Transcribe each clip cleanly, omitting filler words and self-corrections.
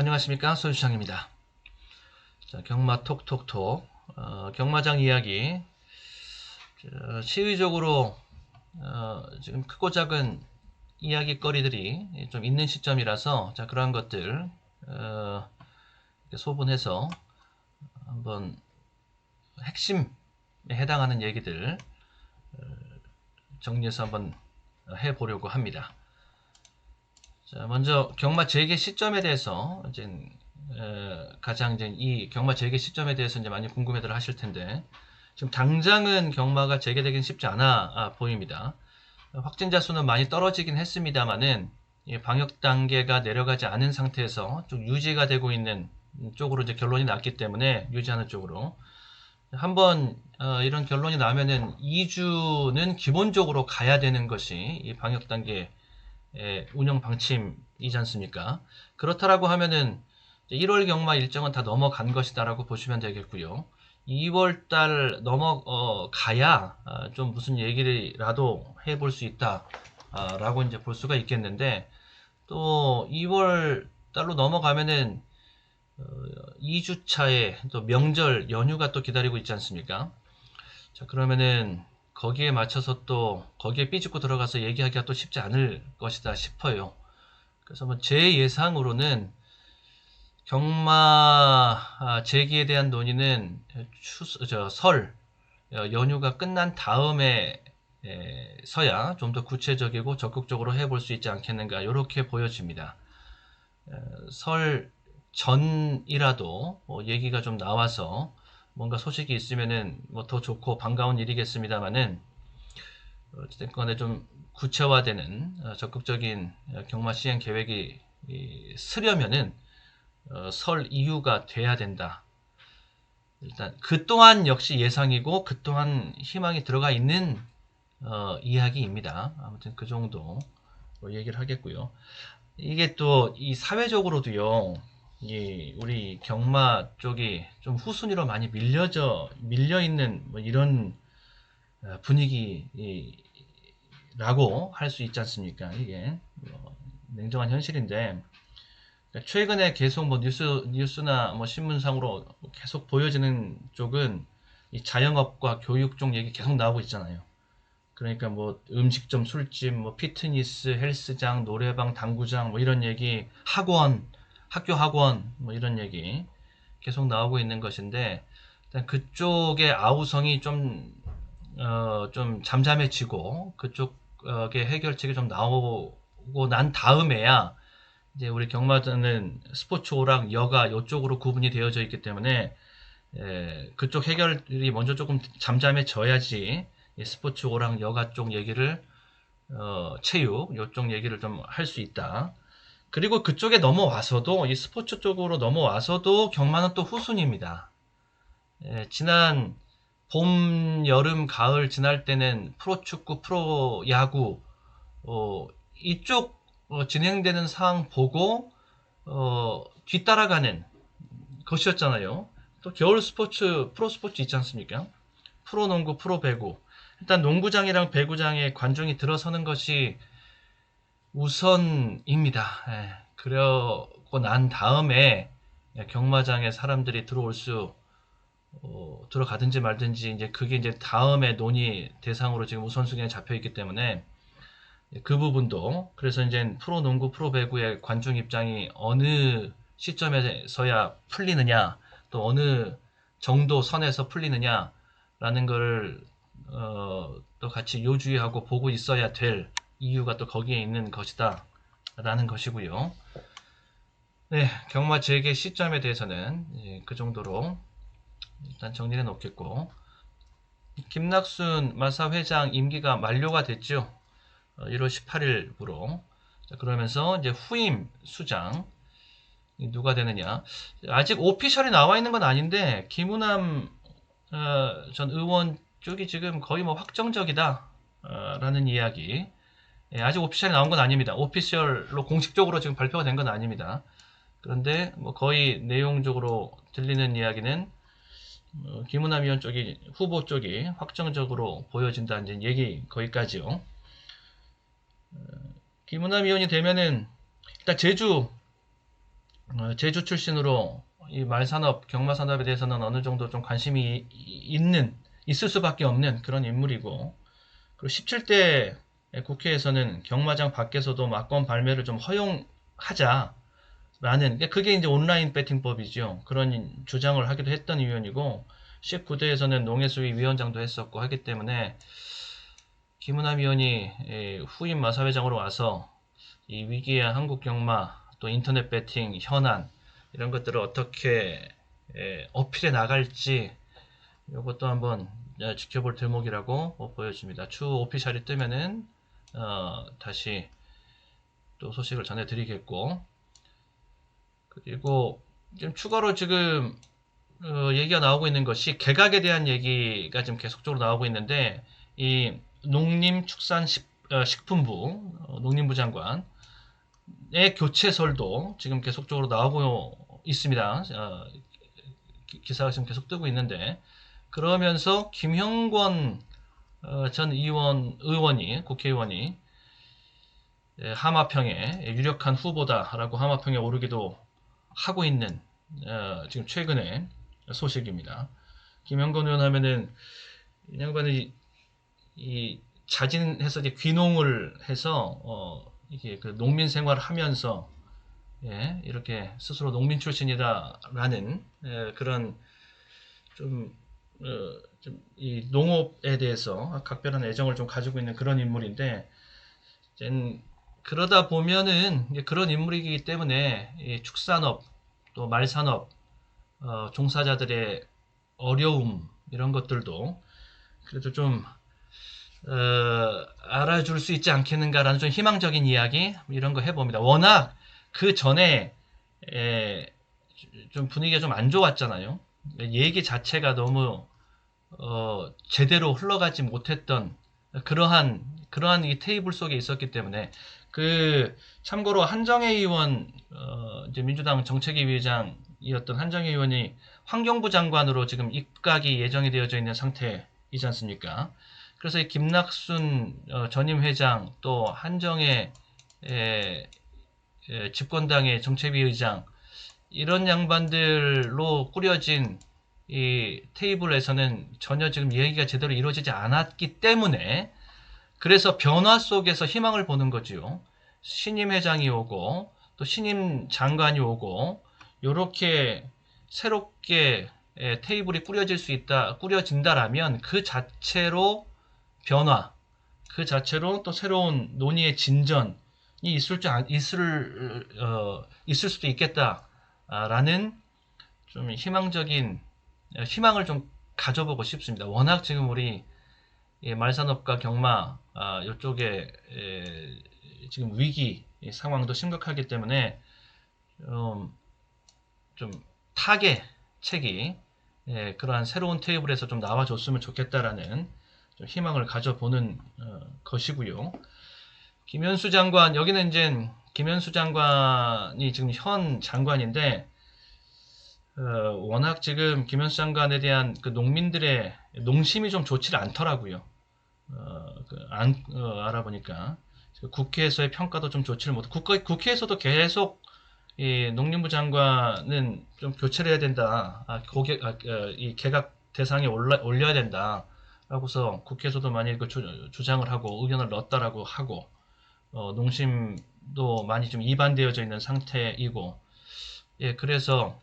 안녕하십니까, 손수창입니다. 자, 경마 톡톡톡 경마장 이야기. 시의적으로 지금 크고 작은 이야기거리들이 좀 있는 시점이라서 그러한 것들 소분해서 한번 핵심에 해당하는 얘기들 정리해서 한번 해보려고 합니다. 자, 먼저 경마 재개 시점에 대해서 가장 이 경마 재개 시점에 대해서 많이 궁금해들 하실 텐데, 지금 당장은 경마가 재개되긴 쉽지 않아 보입니다. 확진자 수는 많이 떨어지긴 했습니다만은 방역 단계가 내려가지 않은 상태에서 좀 유지가 되고 있는 쪽으로 결론이 났기 때문에, 유지하는 쪽으로 한번 이런 결론이 나면은 2주는 기본적으로 가야 되는 것이 이 방역 단계 운영 방침이지 않습니까? 그렇다라고 하면은 1월 경마 일정은 다 넘어간 것이다라고 보시면 되겠고요. 2월 달 넘어가야 좀 무슨 얘기라도 해볼 수 있다라고 볼 수가 있겠는데, 또 2월 달로 넘어가면은 2주 차에 또 명절 연휴가 또 기다리고 있지 않습니까? 자, 그러면은 거기에 맞춰서 또 거기에 삐집고 들어가서 얘기하기가 또 쉽지 않을 것이다 싶어요. 그래서 제 예상으로는 경마 재기에 대한 논의는 설 연휴가 끝난 다음에 서야 좀 더 구체적이고 적극적으로 해볼 수 있지 않겠는가, 이렇게 보여집니다. 설 전이라도 얘기가 좀 나와서 뭔가 소식이 있으면은 더 좋고 반가운 일이겠습니다만은, 어쨌든 간에 좀 구체화되는 적극적인 경마 시행 계획이 쓰려면은 설 이후가 돼야 된다. 일단 그 또한 역시 예상이고 그 또한 희망이 들어가 있는 이야기입니다. 아무튼 그 정도 얘기를 하겠고요. 이게 또 이 사회적으로도요, 우리 경마 쪽이 좀 후순위로 많이 밀려 있는 이런 분위기라고 할 수 있지 않습니까? 이게 냉정한 현실인데, 그러니까 최근에 계속 뉴스나 신문상으로 계속 보여지는 쪽은 이 자영업과 교육 쪽 얘기 계속 나오고 있잖아요. 그러니까 음식점, 술집, 피트니스, 헬스장, 노래방, 당구장 이런 얘기, 학원, 학교 학원 이런 얘기 계속 나오고 있는 것인데, 일단 그쪽의 아우성이 좀 잠잠해지고 그쪽의 해결책이 좀 나오고 난 다음에야 이제 우리 경마장은 스포츠호랑 여가 이쪽으로 구분이 되어져 있기 때문에 그쪽 해결이 먼저 조금 잠잠해져야지 스포츠호랑 여가 쪽 얘기를 체육 이쪽 얘기를 좀 할 수 있다. 그리고 그쪽에 넘어와서도 이 스포츠 쪽으로 넘어와서도 경마는 또 후순위입니다. 지난 봄, 여름, 가을 지날 때는 프로축구, 프로야구 이쪽 진행되는 상황 보고 뒤따라가는 것이었잖아요. 또 겨울 스포츠, 프로 스포츠 있지 않습니까? 프로농구, 프로배구. 일단 농구장이랑 배구장에 관중이 들어서는 것이 우선입니다. 그러고 난 다음에 경마장에 사람들이 들어가든지 말든지 그게 다음에 논의 대상으로 지금 우선순위에 잡혀 있기 때문에, 그 부분도, 그래서 프로농구, 프로배구의 관중 입장이 어느 시점에서야 풀리느냐, 또 어느 정도 선에서 풀리느냐라는 걸 또 같이 요주의하고 보고 있어야 될 이유가 또 거기에 있는 것이다 라는 것이고요. 네, 경마 재개 시점에 대해서는 그 정도로 일단 정리해 놓겠고, 김낙순 마사 회장 임기가 만료가 됐죠. 1월 18일부로. 그러면서 후임 수장 누가 되느냐, 아직 오피셜이 나와 있는 건 아닌데 김우남 전 의원 쪽이 지금 거의 확정적이다 라는 이야기. 아직 오피셜이 나온 건 아닙니다. 오피셜로 공식적으로 지금 발표가 된 건 아닙니다. 그런데 거의 내용적으로 들리는 이야기는 김우남 의원 쪽이, 후보 쪽이 확정적으로 보여진다는 얘기, 거기까지요. 김우남 의원이 되면은 일단 제주 제주 출신으로 이 말산업, 경마산업에 대해서는 어느 정도 좀 관심이 있을 수밖에 없는 그런 인물이고, 그리고 17대 국회에서는 경마장 밖에서도 막권 발매를 좀 허용하자라는, 그게 이제 온라인 배팅법이죠. 그런 주장을 하기도 했던 의원이고, 19대에서는 농해수위 위원장도 했었고 하기 때문에 김은남 의원이 후임 마사회장으로 와서 이 위기의 한국 경마, 또 인터넷 배팅 현안 이런 것들을 어떻게 어필해 나갈지 이것도 한번 지켜볼 대목이라고 보여집니다. 추후 오피셜이 뜨면은 다시 또 소식을 전해드리겠고, 그리고 지금 추가로 지금 얘기가 나오고 있는 것이 개각에 대한 얘기가 지금 계속적으로 나오고 있는데, 이 농림축산식품부 농림부 장관의 교체설도 지금 계속적으로 나오고 있습니다. 기사가 지금 계속 뜨고 있는데, 그러면서 김형권 전 의원이 국회의원이 하마평의 유력한 후보다라고 하마평에 오르기도 하고 있는 지금 최근의 소식입니다. 김형권 의원 하면은 이 양반이 자진해서 이제 귀농을 해서 이게 그 농민 생활을 하면서 이렇게 스스로 농민 출신이다라는 그런 좀 이 농업에 대해서 각별한 애정을 좀 가지고 있는 그런 인물인데, 그러다 보면은 그런 인물이기 때문에 이 축산업 또 말산업 종사자들의 어려움 이런 것들도 그래도 좀 알아줄 수 있지 않겠는가라는 좀 희망적인 이야기 이런 거 해봅니다. 워낙 그 전에 좀 분위기가 좀 안 좋았잖아요. 얘기 자체가 너무 제대로 흘러가지 못했던 그러한 이 테이블 속에 있었기 때문에, 참고로 한정혜 의원, 이제 민주당 정책위 의장이었던 한정혜 의원이 환경부 장관으로 지금 입각이 예정이 되어져 있는 상태이지 않습니까? 그래서 이 김낙순 전임 회장, 또 한정혜 집권당의 정책위 의장, 이런 양반들로 꾸려진 이 테이블에서는 전혀 지금 얘기가 제대로 이루어지지 않았기 때문에, 그래서 변화 속에서 희망을 보는 거지요. 신임 회장이 오고 또 신임 장관이 오고 요렇게 새롭게 테이블이 꾸려진다라면 그 자체로 변화, 그 자체로 또 새로운 논의의 진전이 있을 수도 있겠다라는 좀 희망을 좀 가져보고 싶습니다. 워낙 지금 우리 말산업과 경마 이쪽에 지금 위기 상황도 심각하기 때문에 좀 타겟책이 그러한 새로운 테이블에서 좀 나와줬으면 좋겠다라는 좀 희망을 가져보는 것이고요. 김현수 장관, 여기는 이제 김현수 장관이 지금 현 장관인데, 워낙 지금 김현수 장관에 대한 그 농민들의 농심이 좀 좋지를 않더라고요. 알아보니까 국회에서의 평가도 좀 좋지를 못하고, 국회에서도 계속 이 농림부 장관은 좀 교체를 해야 된다, 이 개각 대상에 올려야 된다 라고서 국회에서도 많이 그 주장을 하고 의견을 넣었다라고 하고, 농심도 많이 좀 이반되어져 있는 상태이고, 그래서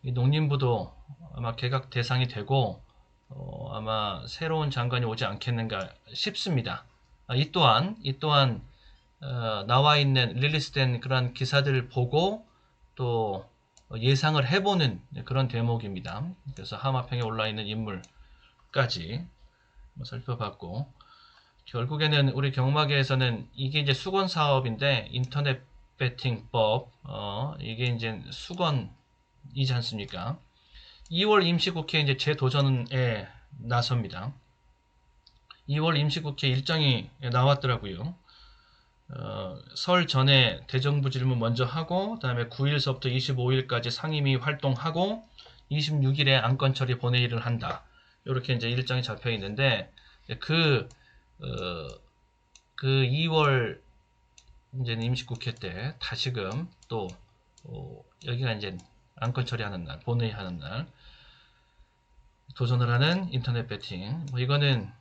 이 농림부도 아마 개각 대상이 되고 아마 새로운 장관이 오지 않겠는가 싶습니다. 이 또한 나와 있는 릴리스된 그런 기사들을 보고 또 예상을 해보는 그런 대목입니다. 그래서 하마평에 올라 있는 인물까지 살펴봤고, 결국에는 우리 경마계에서는 이게 이제 수건 사업인데, 인터넷 배팅법, 이게 이제 수건이지 않습니까? 2월 임시국회 이제 재도전에 나섭니다. 2월 임시국회 일정이 나왔더라고요. 설 전에 대정부 질문 먼저 하고, 그 다음에 9일서부터 25일까지 상임위 활동하고, 26일에 안건 처리 본회의를 한다. 이렇게 이제 일정이 잡혀 있는데, 그 2월 이제 임시국회 때 다시금 또 여기가 이제 안건 처리하는 날, 본회의 하는 날 도전을 하는 인터넷 배팅. 뭐 이거는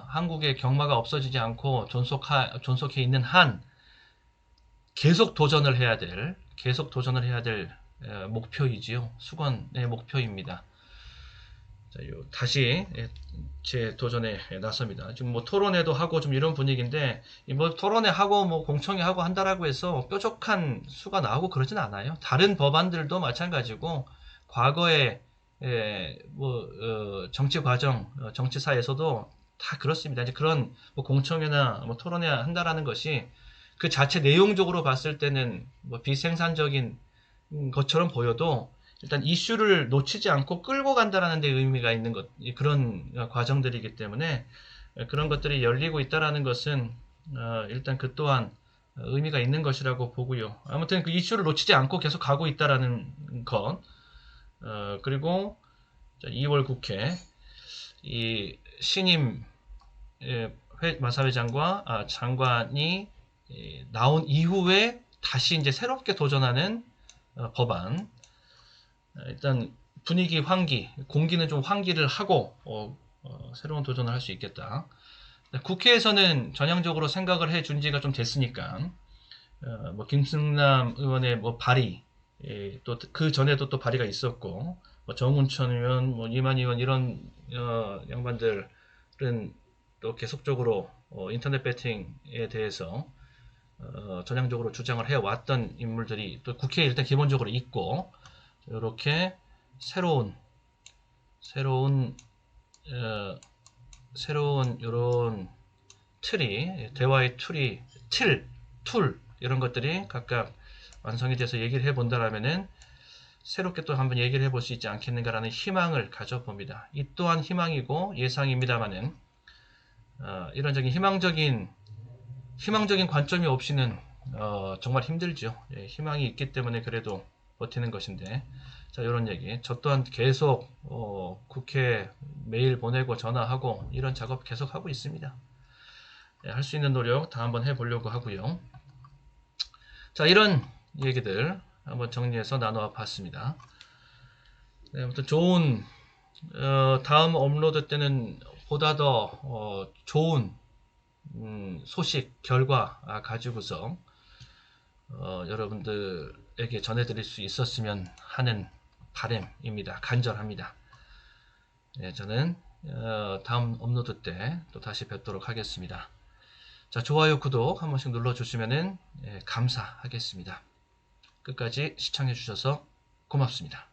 한국의 경마가 없어지지 않고 존속해 있는 한 계속 도전을 해야 될 목표이지요. 수건의 목표입니다. 자, 다시 제 도전에 나섭니다. 지금 뭐 토론회도 하고 좀 이런 분위기인데, 뭐 토론회 하고 뭐 공청회 하고 한다라고 해서 뾰족한 수가 나오고 그러진 않아요. 다른 법안들도 마찬가지고, 과거에 정치 과정, 정치사에서도 다 그렇습니다. 이제 그런 뭐 공청회나 뭐 토론회 한다라는 것이 그 자체 내용적으로 봤을 때는 뭐 비생산적인 것처럼 보여도 일단 이슈를 놓치지 않고 끌고 간다라는 데 의미가 있는 그런 과정들이기 때문에 그런 것들이 열리고 있다라는 것은 일단 그 또한 의미가 있는 것이라고 보고요. 아무튼 그 이슈를 놓치지 않고 계속 가고 있다라는 것. 그리고 2월 국회 이 신임 마사회장과 장관이 나온 이후에 다시 이제 새롭게 도전하는 법안. 일단 분위기 환기, 공기는 좀 환기를 하고 새로운 도전을 할 수 있겠다. 국회에서는 전향적으로 생각을 해준 지가 좀 됐으니까 뭐 김승남 의원의 뭐 발의, 또 그 전에도 또 발의가 있었고, 뭐 정운천 의원, 뭐 이만 의원 이런 양반들은 또 계속적으로 인터넷 배팅에 대해서 전향적으로 주장을 해왔던 인물들이 또 국회에 일단 기본적으로 있고, 이렇게 새로운 이런 틀이, 대화의 툴 이런 것들이 각각 완성이 돼서 얘기를 해본다라면은 새롭게 또 한번 얘기를 해볼 수 있지 않겠는가라는 희망을 가져봅니다. 이 또한 희망이고 예상입니다만은 이런적인 희망적인 관점이 없이는 정말 힘들죠. 예, 희망이 있기 때문에 그래도 버티는 것인데, 자, 이런 얘기. 저 또한 계속 국회 메일 보내고 전화하고 이런 작업 계속 하고 있습니다. 예, 할 수 있는 노력 다 한번 해보려고 하고요. 자, 이런 얘기들 한번 정리해서 나누어 봤습니다. 네, 아무튼 좋은 다음 업로드 때는 보다 더 좋은 소식, 결과 가지고서 여러분들에게 전해드릴 수 있었으면 하는 바람입니다. 간절합니다. 네, 저는 다음 업로드 때 또 다시 뵙도록 하겠습니다. 자, 좋아요, 구독 한 번씩 눌러주시면 감사하겠습니다. 끝까지 시청해주셔서 고맙습니다.